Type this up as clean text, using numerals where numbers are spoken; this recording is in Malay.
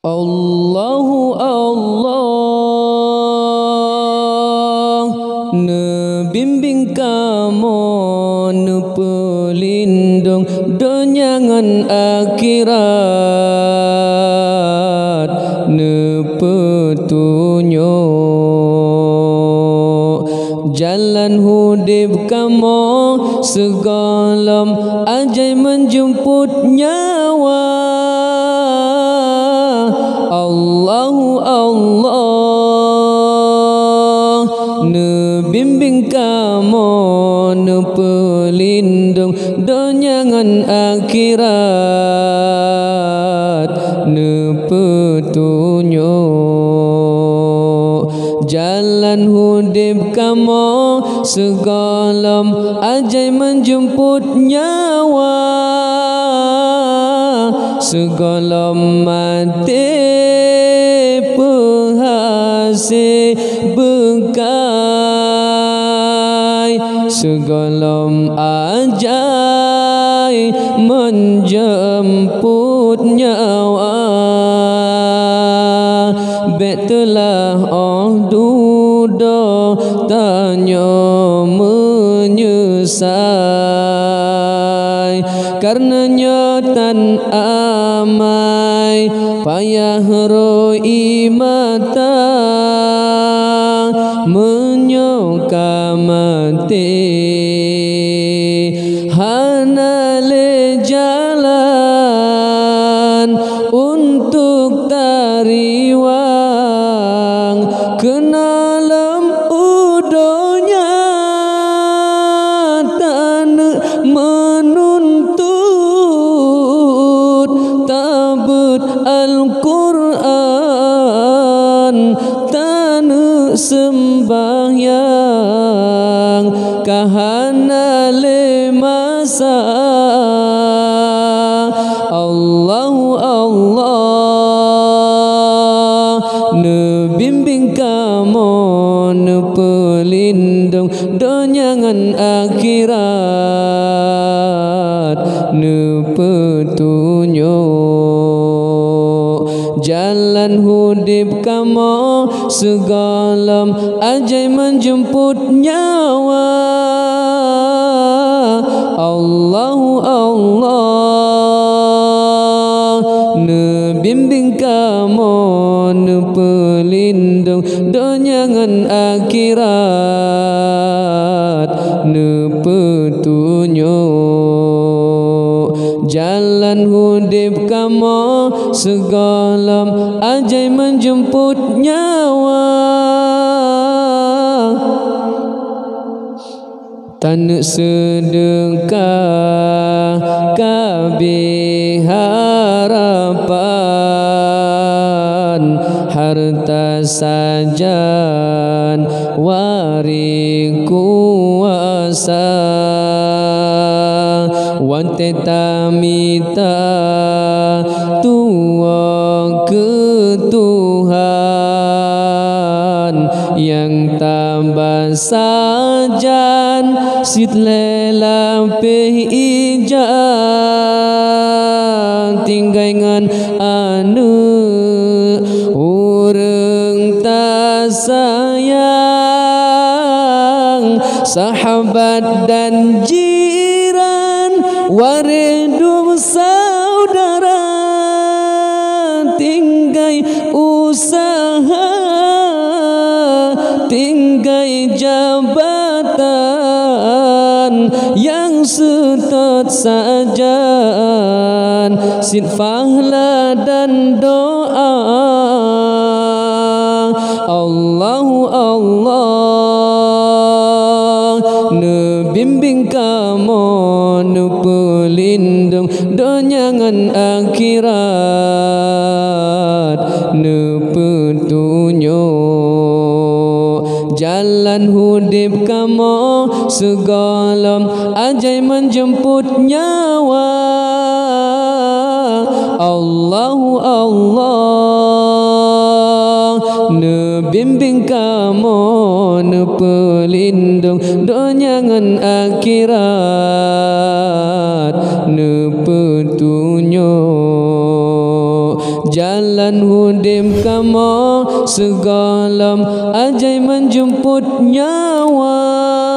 Allahu Allah ne bimbing kamu ne pelindung dunia ngan akhirat ne petunjuk jalan hidup kamu segala ajai menjemput nyawa. Allahu Allah ne bimbing kamu ne pelindung dunia ngan akhirat ne petunjuk jalan hidup kamu segala ajai menjemput nyawa segala mati penghasil bekai segala ajai menjemput nyawa betulah duda tanya menyesal karenanya tan amai payah roi mata menyoka mati hanale jalan untuk tariwang kenalam udonya tan menuntut tabut Al-Quran tan sembahyang kahana le masa. Allahu Allah ne bimbing kamu ne pelindung dunia ngan akhirat ne petunjuk jalan hidup kamu segala ajai menjemput nyawa. Allahu Allah ne bimbing kamu ne pelindung dunia ngan akhirat ne petunjuk jalan hidup kamu segala ajai menjemput nyawa tanuk sedekah kabeh harapan harta sajan wari kuasa wante tamita tua ke Tuhan yang tambah sajan sitlela pe ijan tinggai ngan anu urang ta sayang sahabat dan jiran waredum saudara tinggai usaha tinggai jabatan yang setot sajan sin fahla dan doa. Allahu Allah ne bimbing kamu ne pelindung dunia ngan akhirat ne petunjuk jalan hidup kamu segala ajai menjemput nyawa. Allahu Allah ne bimbing kamu ne pelindung dunia ngan akhirat ne petunjuk jalan hudim kamu segala ajai menjemput nyawa.